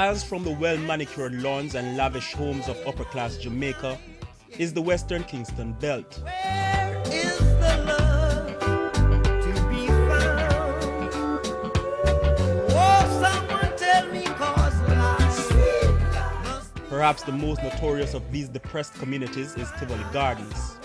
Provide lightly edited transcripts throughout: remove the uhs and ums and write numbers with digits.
Miles from the well-manicured lawns and lavish homes of upper-class Jamaica is the Western Kingston belt. Where is the love to be found? Oh, someone tell me, 'cause life. Perhaps the most notorious of these depressed communities is Tivoli Gardens.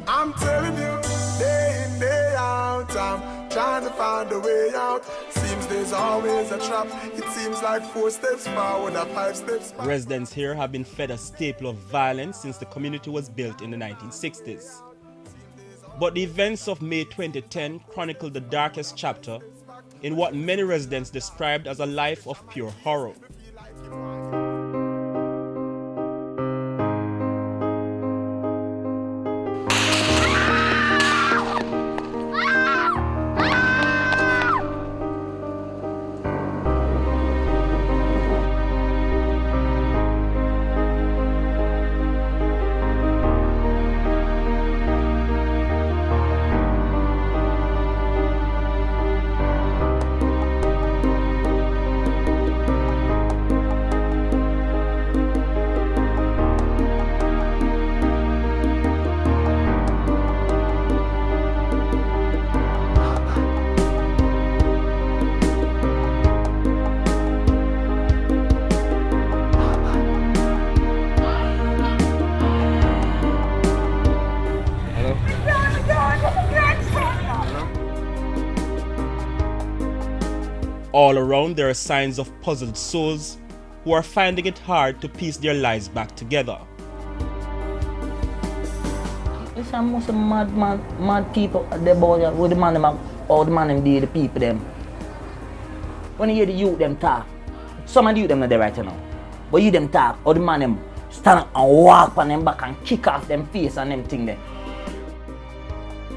I'm telling you, day in, day out, I'm trying to find a way out. Seems there's always a trap. It seems like 4 steps forward and 5 steps back. Residents here have been fed a staple of violence since the community was built in the 1960s. But the events of May 2010 chronicled the darkest chapter in what many residents described as a life of pure horror. All around there are signs of puzzled souls who are finding it hard to piece their lives back together. It's almost mad people at the border with the man them, all the man them deal the people them. When you hear the youth them talk, some of the youth them not there right now. But you them talk, all the man them stand up and walk on them back and kick off them face and them thing there.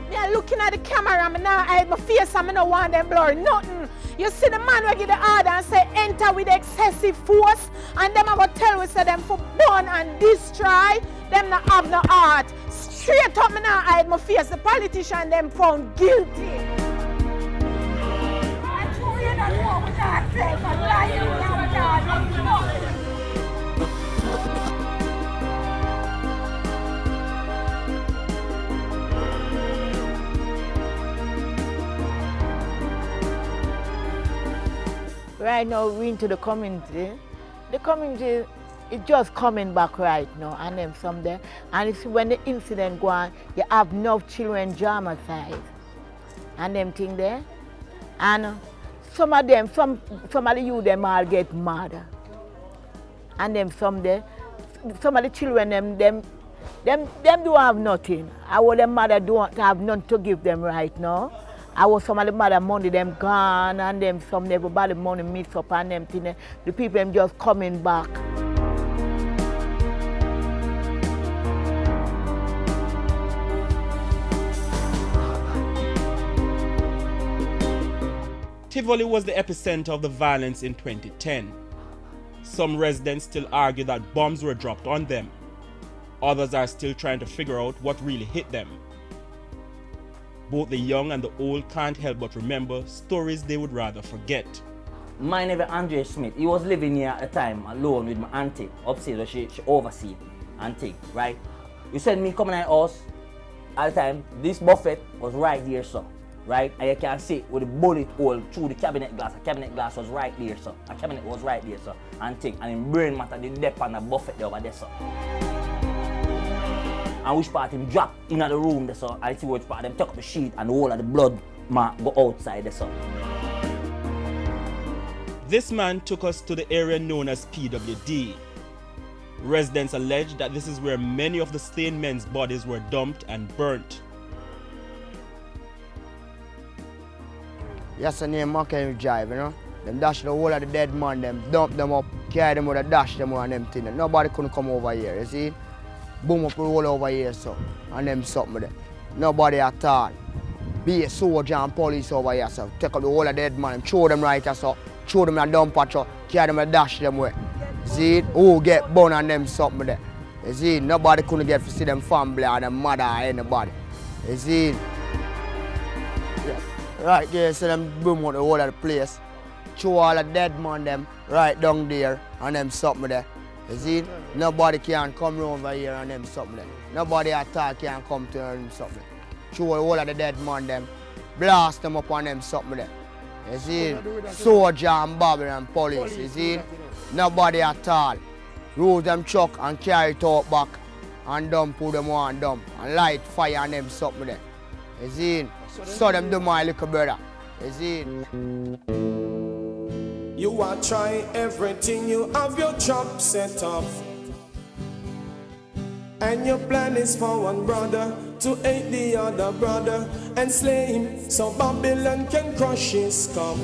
Yeah, looking at the camera, I'm now hide my face and I don't want them blur nothing. You see the man will give the order and say enter with excessive force, and them I go tell we say them for burn and destroy, them not have no heart. Straight up me now hide my face, the politician them found guilty. Right now we're into the community. The community is just coming back right now, and them some there. And it's when the incident go on, you have no children dramatized. And them thing there. And some of them, some of the youth them all get mad. And them some there, some of the children them don't have nothing. Our them mother don't have nothing to give them right now. I was some of the mother money them gone, and them some everybody money mix up and them thing. The people them just coming back. Tivoli was the epicenter of the violence in 2010. Some residents still argue that bombs were dropped on them. Others are still trying to figure out what really hit them. Both the young and the old can't help but remember stories they would rather forget. My neighbor Andre Smith, he was living here at the time alone with my auntie upstairs, where she oversee auntie, right? You said me coming at house at the time, this buffet was right here, sir, right? And you can see with the bullet hole through the cabinet glass was right there, sir. A cabinet was right there, sir, and in brain matter, the depth on the buffet there over there, sir. And which part him drop in the room there, so I see which part them take up the sheet and the whole of the blood go outside there, so. This man took us to the area known as PWD. Residents allege that this is where many of the slain men's bodies were dumped and burnt. Yes, the name Mackenzie Drive, you know. Them dash the whole of the dead man, them dump them up, carry them out, dash them out and them things. Nobody couldn't come over here, you see? Boom up the whole over here, so, and them something there. Nobody at all. Be a soldier and police over here, so. Take up the whole of the dead man, throw them right here, so. Throw them in a dump patrol, carry them and dash them away. See it? Who get burned and them something there. You see? Nobody couldn't get to see them family or them mother or anybody. You see? Yeah. Right there, so them boom out the whole of the place. show all the dead man them right down there and them something there. You see? Nobody can come over here and them something there. Nobody at all can come to them something. Show all of the dead man them, blast them up on them something there. You see? Soldier and Bobby and police, you see? Nobody at all. Roll them truck and carry it out back and dump who them want dump and light fire on them something there. You see? So them do my little brother. You see? You are trying everything, you have your job set up. And your plan is for one brother to hate the other brother and slay him so Babylon can crush his cup.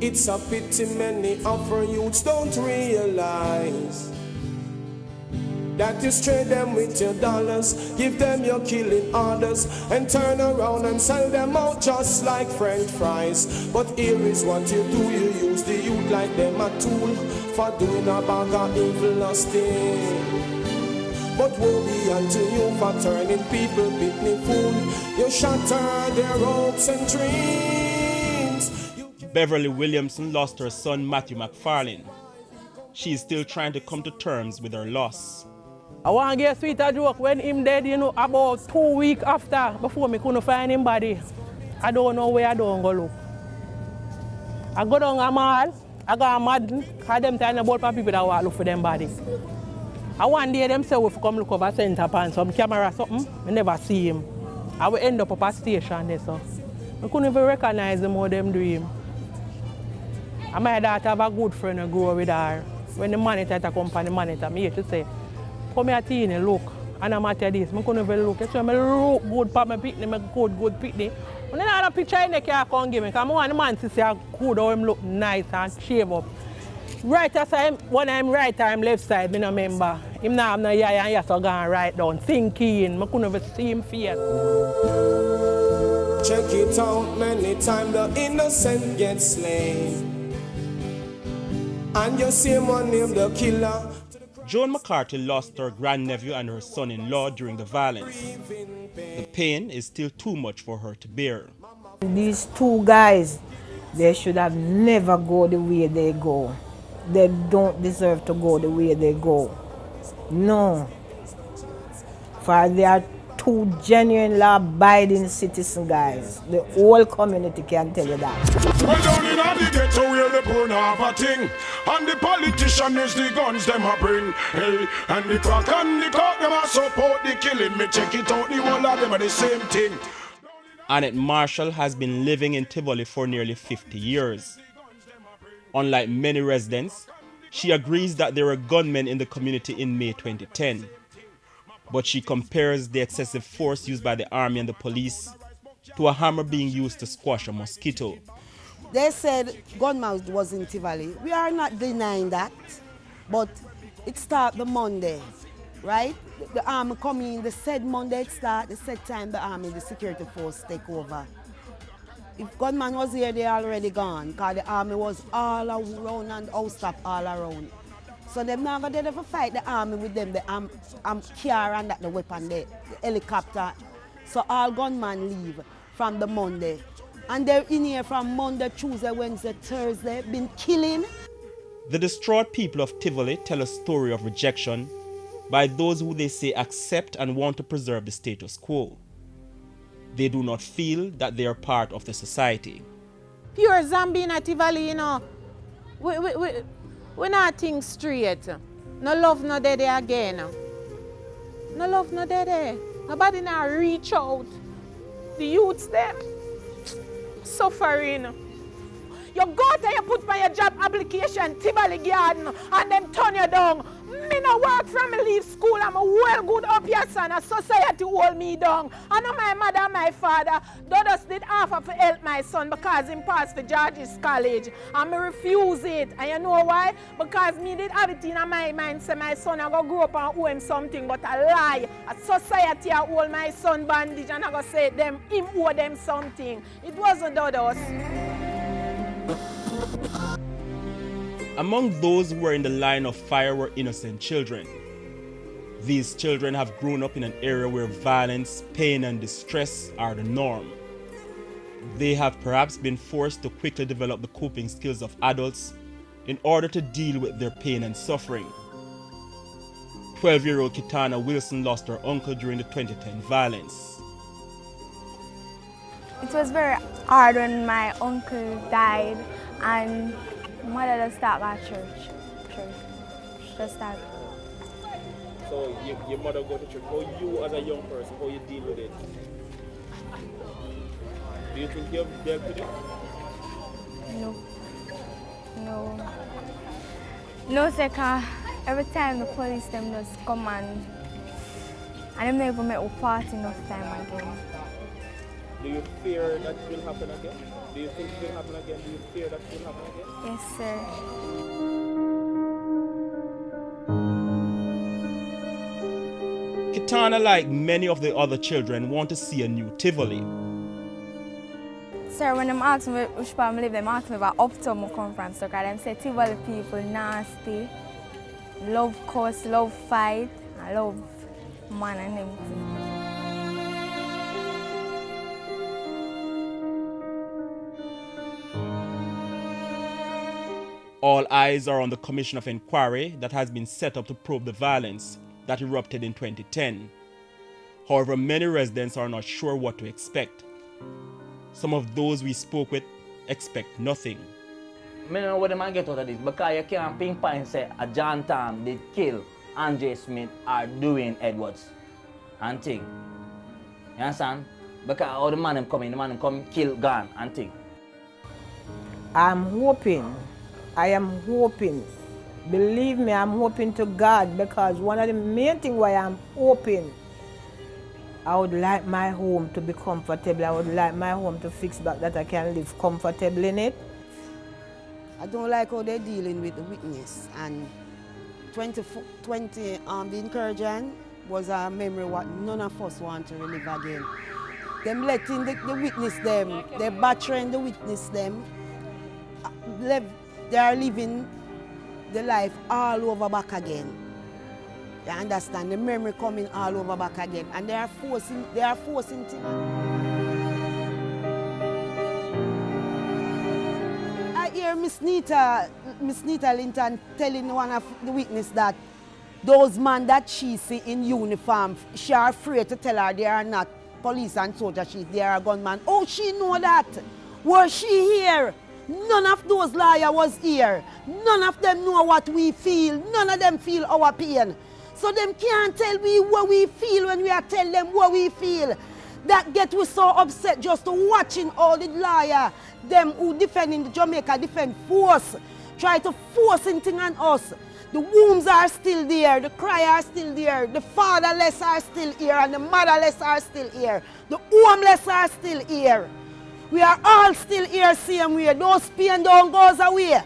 It's a pity many of our youths don't realize that you trade them with your dollars, give them your killing orders, and turn around and sell them out just like French fries. But here is what you do, you use the youth like them a tool for doing a bag of evil lusting. But woe be unto you for turning people picnic fool. You shatter their hopes and dreams. Beverly Williamson lost her son Matthew McFarlane. She is still trying to come to terms with her loss. I want to get a sweeter joke. When him dead, you know, about 2 weeks after, before me couldn't find him body, I don't know where I don't go look. I go down a mall, I got mad, because them time about people that want to look for them bodies. And one day them say we come look over center pan some camera or something, I never see him. I will end up a station there, so I couldn't even recognize him how them do him. And my daughter have a good friend who grew up with her. When the monitor come from the monitor, me used to say, come here, Tina, look. And I'm at this. I couldn't even look. So I look good for my picnic, I good picnic. When I have a picture in the car, I can't give me. Because I want the man to say how good how him look nice and shave up. Right as when I'm right arm left side, I don't remember. Him now have no eye and yes, I go right down. Thinking, I couldn't even see him face. Check it out, many times the innocent get slain. And you see one name the killer. Joan McCarthy lost her grandnephew and her son-in-law during the violence. The pain is still too much for her to bear. These two guys, they should have never go the way they go. They don't deserve to go the way they go. No. For they are two genuine law-abiding citizen guys. The whole community can tell you that. Well, down in the ghetto where the poor have a thing, and the politician is the guns them a bring. Hey, and the crack and the cock them a support the killing. Me check it out, the whole of them are the same thing. Annette Marshall has been living in Tivoli for nearly 50 years. Unlike many residents, she agrees that there were gunmen in the community in May 2010. But she compares the excessive force used by the army and the police to a hammer being used to squash a mosquito. They said gunman was in Tivoli. We are not denying that, but it started the Monday, right? The army come in, the said Monday it start, the said time the army, the security force take over. If gunman was here, they already gone, because the army was all around and house stop all around. So they're not going to ever fight the army with them, the car and that, the weapon, the helicopter. So all gunmen leave from the Monday. And they're in here from Monday, Tuesday, Wednesday, Thursday, been killing. The distraught people of Tivoli tell a story of rejection by those who they say accept and want to preserve the status quo. They do not feel that they are part of the society. Pure zombie in a Tivoli, you know. We not think straight. No love no dead again. No love no dead. Nobody now reach out. The youths them suffering. You go there, you put by your job application, Tivoli Garden, and them turn you down. Me no work from me leave school, I'm a well good up here, son. A society hold me down. I know my mother and my father, Dudus did offer to help my son because he passed for George's College. And me refuse it. And you know why? Because me did have it in my mind, say my son I go grow up and owe him something, but a lie. A society I hold my son bandage and I go say him owe them something. It wasn't Dudus. Among those who were in the line of fire were innocent children. These children have grown up in an area where violence, pain, and distress are the norm. They have perhaps been forced to quickly develop the coping skills of adults in order to deal with their pain and suffering. 12-year-old Kitana Wilson lost her uncle during the 2010 violence. It was very hard when my uncle died and mother just started at church. Just started. So your mother go to church. How you as a young person, how you deal with it? Do you think you've dealt with it? No, sir, every time the police them just come and them never make a party enough time again. Do you fear that it will happen again? Do you think it will happen again? Do you fear that it will happen again? Yes, sir. Kitana, like many of the other children, want to see a new Tivoli. Sir, when them ask me which part I live, them ask me about uptown I come from. So them say Tivoli people nasty, love cuss, love fight, I love man and everything. All eyes are on the Commission of Inquiry that has been set up to probe the violence that erupted in 2010. However, many residents are not sure what to expect. Some of those we spoke with expect nothing. I don't know what they might get out of this because you can't pinpoint and say a John Tam did kill Andre Smith or Dwayne Edwards and thing. You understand? Because all the man come kill gun and thing. I am hoping, believe me, I'm hoping to God, because one of the main things why I'm hoping, I would like my home to be comfortable. I would like my home to fix back that I can live comfortable in it. I don't like how they're dealing with the witness. And 20 the incursion was a memory what none of us want to relive again. Them letting the witness them, they're battering the witness them. They are living the life all over back again. You understand? The memory coming all over back again, and they are forcing things. I hear Miss Nita Linton telling one of the witness that those men that she see in uniform, she are afraid to tell her they are not police and soldier, they are gunmen. Oh, she know that. Was she here? None of those lawyers was here. None of them know what we feel. None of them feel our pain. So them can't tell me what we feel when we are telling them what we feel. That get we so upset just watching all the lawyers, them who defending the Jamaica defense force, try to force anything on us. The wombs are still there, the cry are still there, the fatherless are still here, and the motherless are still here. The homeless are still here. We are all still here same way. Those pain don't go away.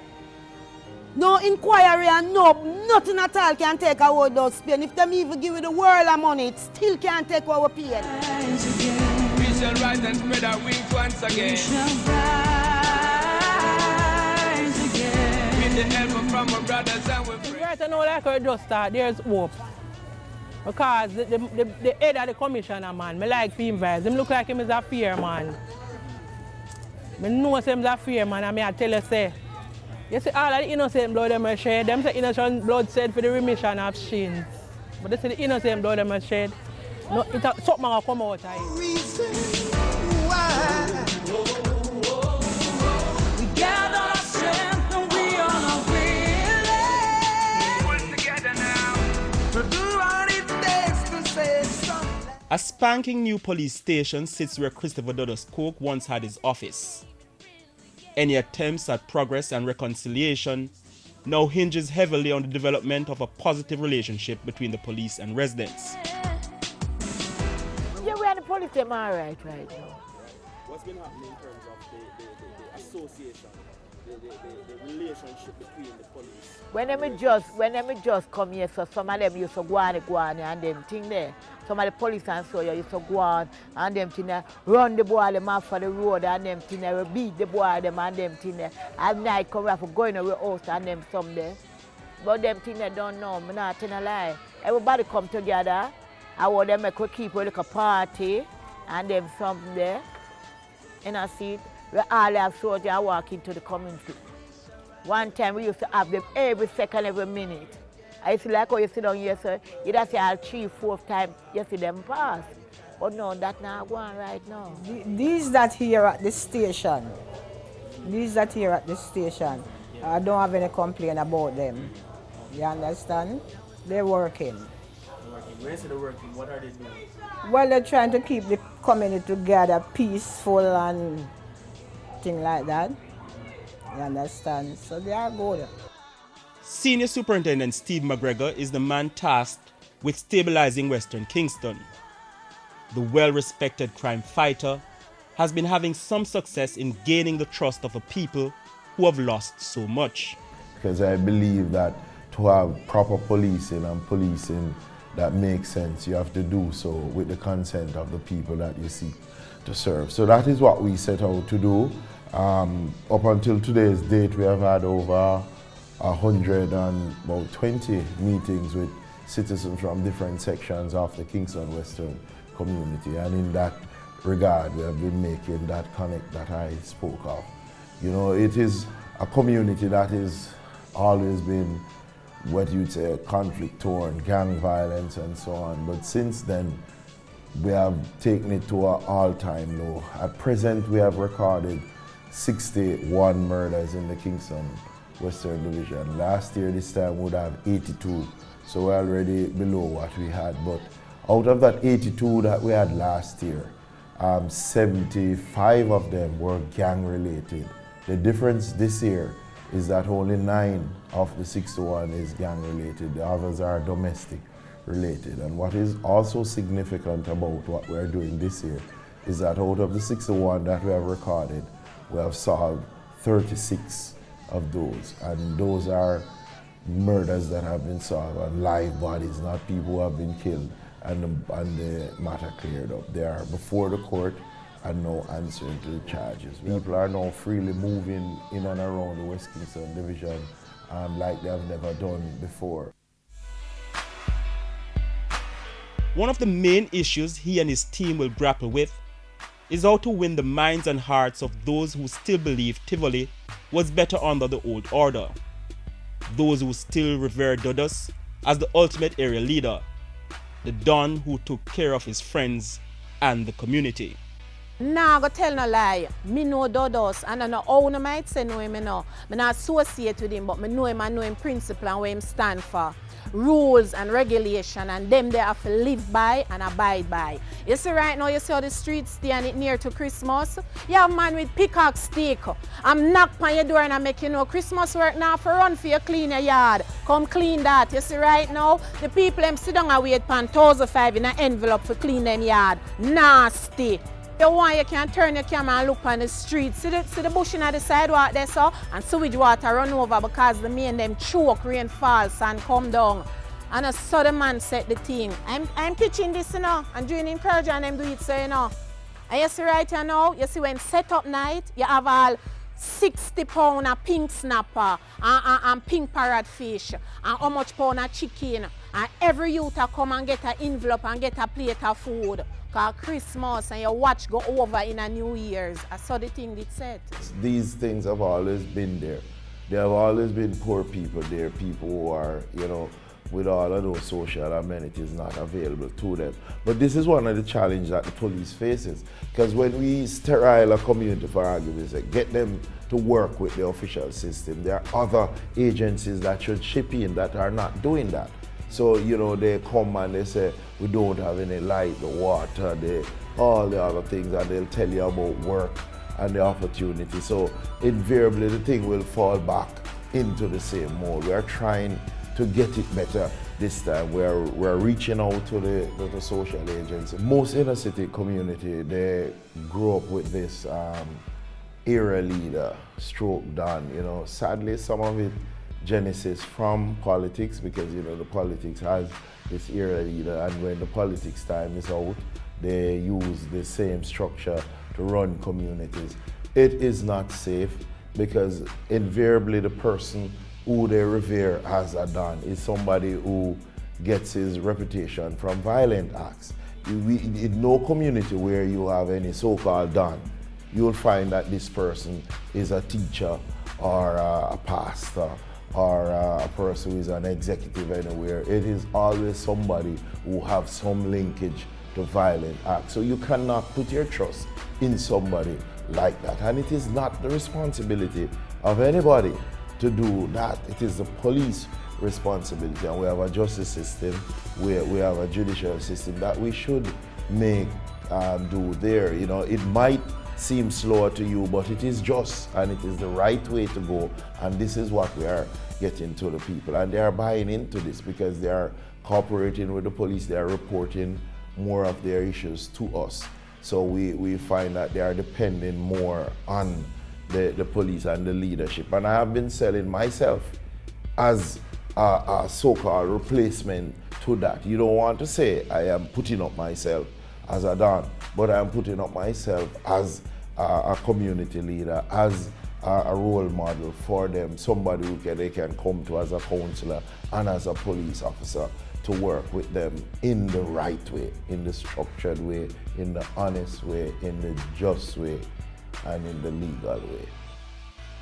No inquiry and nothing at all can take away those pain. If them even give you the world of money, it still can't take away pain. We shall rise and spread our wings once again. We shall rise again. With the help from our brothers and we're free. Right now, like I just start, there's hope. Because the head of the commissioner, man, I like him vibes. Him look like him is a fear man. I know him is a fear man, and I tell you, say, you see all of the innocent blood them are shed. Them say innocent blood shed for the remission of sins. But they say the innocent blood them are shed. No, something will come out of it. Reason why we gather our strength and we are not willing. Work together now to do what it takes to save something. A spanking new police station sits where Christopher Dudus Coke once had his office. Any attempts at progress and reconciliation now hinges heavily on the development of a positive relationship between the police and residents. Yeah, we are the police, them all right now. What's been happening in terms of the association, the relationship between the police? When them just come here, so some of them used to go on and them thing there. Some of the police and so used to go on and them thing there, run the boy them off for the road and them thing there, beat the boy them and them thing there. At night come up for going away house and them some there. But them thing they don't know, I'm not telling a lie. Everybody come together. I want them to keep a little party and them something there. in a seat where all have soldiers walk into the community. One time we used to have them every second, every minute. I used to like how you sit down here, sir, you just see all 3, 4 times, you see them pass. But no, that's not going right now. These that here at the station, I don't have any complaint about them. You understand? They're working. Where is they working? What are they doing? Well, they're trying to keep the community together, peaceful and things like that. You understand? So they are good. Senior Superintendent Steve McGregor is the man tasked with stabilizing Western Kingston. The well-respected crime fighter has been having some success in gaining the trust of a people who have lost so much. Because I believe that to have proper policing and policing that makes sense, you have to do so with the consent of the people that you seek to serve. So that is what we set out to do. Up until today's date, we have had over 120 meetings with citizens from different sections of the Kingston Western community, and in that regard we have been making that connect that I spoke of. You know, it is a community that has always been what you'd say conflict torn, gang violence and so on, but since then we have taken it to an all-time low. At present we have recorded 61 murders in the Kingston Western Division. Last year this time we would have 82, so we're already below what we had. But out of that 82 that we had last year, 75 of them were gang related. The difference this year is that only 9 of the 61 is gang related. The others are domestic related. And what is also significant about what we're doing this year is that out of the 61 that we have recorded, we have solved 36 of those. And those are murders that have been solved on live bodies, not people who have been killed and the matter cleared up. They are before the court and now answering to the charges. People are now freely moving in and around the West Kingston Division like they have never done before. One of the main issues he and his team will grapple with is how to win the minds and hearts of those who still believe Tivoli was better under the old order. Those who still revere Dudus as the ultimate area leader, the Don who took care of his friends and the community. Nah, go tell no lie. Me know Dudus, and I know how no might say know him, know. Me not associate with him, but me know him and know him principle and what him stand for. Rules and regulation, and them they have to live by and abide by. You see right now, you see how the streets stay and it near to Christmas? You have a man with pickaxe stick. I'm knock on your door and I make you know Christmas work now for run for you clean your yard. Come clean that. You see right now, the people them sit down and wait for 1,500 in an envelope for clean them yard. Nasty. You want you can turn your camera and look on the street. See the bush in the sidewalk there, so, and sewage water run over because the main them choke, rain falls and come down. And so the man said the thing. I'm teaching this, you know, and doing encouraging them do it, so you know. And you see right here now, you see when set up night, you have all 60 pounds of pink snapper and pink parrotfish and how much pound of chicken. And every youth come and get an envelope and get a plate of food. Because Christmas and your watch go over in a New Year's. I saw the thing it said. These things have always been there. There have always been poor people there, people who are, you know, with all of those social amenities not available to them. But this is one of the challenges that the police faces. Because when we sterile a community, for argument's sake, get them to work with the official system, there are other agencies that should chip in that are not doing that. So, you know, they come and they say, we don't have any light, the water, all the other things, and they'll tell you about work and the opportunity. So invariably the thing will fall back into the same mode. We are trying to get it better this time. We're reaching out to the social agency. Most inner city community, they grew up with this area leader, stroke Don. You know, sadly some of it genesis from politics, because you know the politics has this area leader, and when the politics time is out, they use the same structure to run communities. It is not safe, because invariably the person who they revere as a Don is somebody who gets his reputation from violent acts. In no community where you have any so-called Don, you'll find that this person is a teacher or a pastor or a person who is an executive anywhere. It is always somebody who have some linkage to violent acts. So you cannot put your trust in somebody like that. And it is not the responsibility of anybody to do that. It is the police responsibility. And we have a justice system, we have a judicial system that we should make do there. You know, it might seem slower to you, but it is just, and it is the right way to go. And this is what we are getting to the people. And they are buying into this because they are cooperating with the police, they are reporting more of their issues to us. So we find that they are depending more on the police and the leadership. And I have been selling myself as a so-called replacement to that. You don't want to say I am putting up myself as a Don, but I am putting up myself as a community leader, as a role model for them, somebody who they can come to as a counselor and as a police officer to work with them in the right way, in the structured way, in the honest way, in the just way, and in the legal way.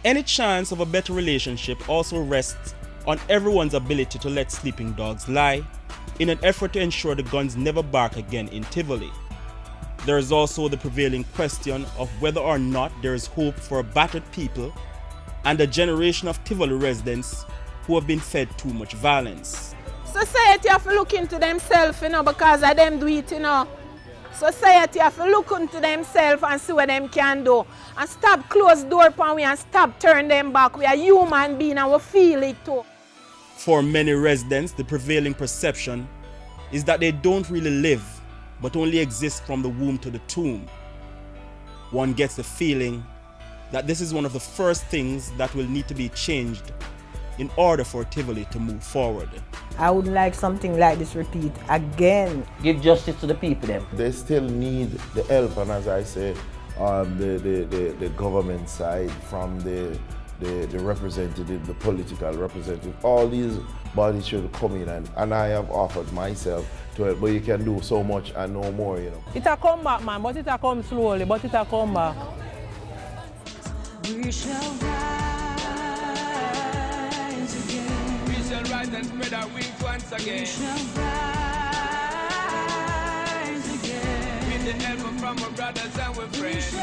Any chance of a better relationship also rests on everyone's ability to let sleeping dogs lie in an effort to ensure the guns never bark again in Tivoli. There is also the prevailing question of whether or not there is hope for a battered people and a generation of Tivoli residents who have been fed too much violence. Society have to look into themselves, you know, because of them do it, you know. Society have to look into themselves and see what them can do. And stop close door upon we and stop turn them back. We are human beings and we feel it too. For many residents, the prevailing perception is that they don't really live, but only exist from the womb to the tomb. One gets the feeling that this is one of the first things that will need to be changed in order for Tivoli to move forward. I would like something like this repeat again. Give justice to the people then. They still need the help, and as I said, the government side, from the representative, the political representative, all these bodies should come in, and I have offered myself to help, but you can do so much and no more, you know. It'll come back, man, but it'll come slowly, but it'll come back. We shall rise again. We shall rise and spread our wings once again. We shall rise again. With the help from our brothers and our friends.